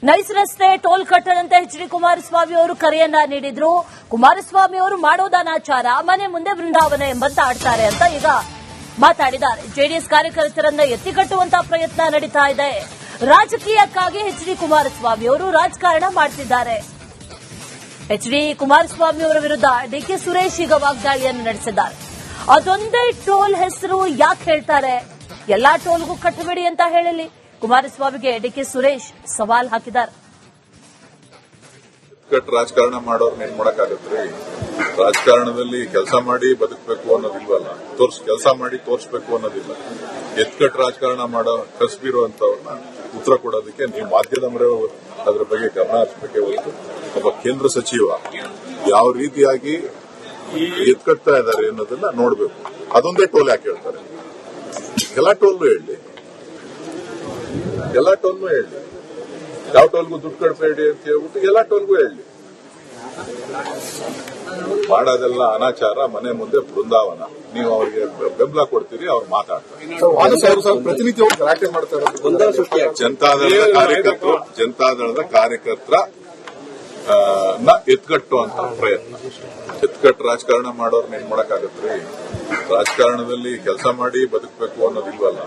Nice ರಸ್ತೆ toll ಕಟ್ಟದಂತೆ H D Kumaraswamy ಅವರು ಕರೆಯನ್ನ ನೀಡಿದ್ರು. ಕುಮಾರಸ್ವಾಮಿ ಅವರು ಮಾಡೋದು ಅನಾಚಾರ, ಮನೆ ಮುಂದೆ ಬೃಂದಾವನ ಎಂಬಂತ ಆಡ್ತಾರೆ ಅಂತ ಈಗ ಮಾತಾಡಿದ್ದಾರೆ. ಜೆಡಿಎಸ್ ಕಾರ್ಯಕರ್ತರನ್ನ ಎತ್ತಿಕಟ್ಟುವಂತಹ ಪ್ರಯತ್ನ ನಡೀತಾ ಇದೆ. ರಾಜಕೀಯಕ್ಕಾಗಿ ಎಚ್ ಡಿ ಕುಮಾರಸ್ವಾಮಿ ಅವರು ರಾಜಕಾರಣ ಮಾಡ್ತಿದ್ದಾರೆ. ಎಚ್ ಡಿ ಕುಮಾರಸ್ವಾಮಿ ಅವರ ವಿರುದ್ಧ ಡಿಕೆ ಸುರೇಶ್ ಈಗ ವಾಗ್ದಾಳಿಯನ್ನು ನಡೆಸಿದ್ದಾರೆ. ಅದೊಂದೇ ಟೋಲ್ ಹೆಸರು ಯಾಕೆ ಹೇಳ್ತಾರೆ? ಎಲ್ಲಾ ಟೋಲ್ಗೂ ಕಟ್ಟಬೇಡಿ ಅಂತ ಹೇಳಲಿ. ಕುಮಾರಸ್ವಾಮಿಗೆ ಡಿಕೆ ಸುರೇಶ್ ಸವಾಲ್ ಹಾಕಿದ್ದಾರೆ. ರಾಜಕಾರಣ ಮಾಡೋರ್ನ ಏನ್ ಮಾಡಕ್ಕಾಗತ್ರಿ? ರಾಜಕಾರಣದಲ್ಲಿ ಕೆಲಸ ಮಾಡಿ ಬದುಕಬೇಕು ಅನ್ನೋದಿಲ್ವಲ್ಲ, ಕೆಲಸ ಮಾಡಿ ತೋರಿಸಬೇಕು ಅನ್ನೋದಿಲ್ಲ. ಎತ್ಕಟ್ ರಾಜಕಾರಣ ಮಾಡೋ ಕಸಬಿರುವಂತವ್ರನ್ನ ಉತ್ತರ ಕೊಡೋದಕ್ಕೆ ನೀವು ಮಾಧ್ಯಮರೇ ಅದ್ರ ಬಗ್ಗೆ ಗಮನ ಹರಿಸಬೇಕೇ ಹೊರತು ಒಬ್ಬ ಕೇಂದ್ರ ಸಚಿವ ಯಾವ ರೀತಿಯಾಗಿ ಎತ್ಕಟ್ತಾ ಇದ್ದಾರೆ ಅನ್ನೋದನ್ನ ನೋಡ್ಬೇಕು. ಅದೊಂದೇ ಟೋಲ್ ಯಾಕೆ ಹೇಳ್ತಾರೆ? ಎಲ್ಲಾ ಟೋಲ್ನು ಹೇಳಿ, ಎಲ್ಲಾ ಟೋಲ್ನು ಹೇಳಿ, ಯಾವ ಟೋಲ್ಗೂ ದುಡ್ಡು ಕಟ್ಟಬೇಡಿ ಅಂತ ಹೇಳ್ಬಿಟ್ಟು ಎಲ್ಲಾ ಟೋಲ್ಗೂ ಹೇಳಿ. ಮಾಡೋದೆಲ್ಲ ಅನಾಚಾರ, ಮನೆ ಮುಂದೆ ಬೃಂದಾವನ. ನೀವು ಅವ್ರಿಗೆ ಬೆಂಬಲ ಕೊಡ್ತೀರಿ, ಅವ್ರು ಮಾತಾಡ್ತಾರೆ. ಪ್ರತಿನಿತ್ಯ ಗಲಾಟೆ ಮಾಡ್ತಾರೆ. ಜನತಾದಳದ ಕಾರ್ಯಕರ್ತರ ಎತ್ಕಟ್ಟುವಂತ ಪ್ರಯತ್ನ. ಎತ್ಕಟ್ಟು ರಾಜಕಾರಣ ಮಾಡೋರ್ನ ಏನ್ ಮಾಡಕ್ಕಾಗತ್ರಿ? ರಾಜಕಾರಣದಲ್ಲಿ ಕೆಲಸ ಮಾಡಿ ಬದುಕಬೇಕು ಅನ್ನೋದಿಲ್ವಲ್ಲ,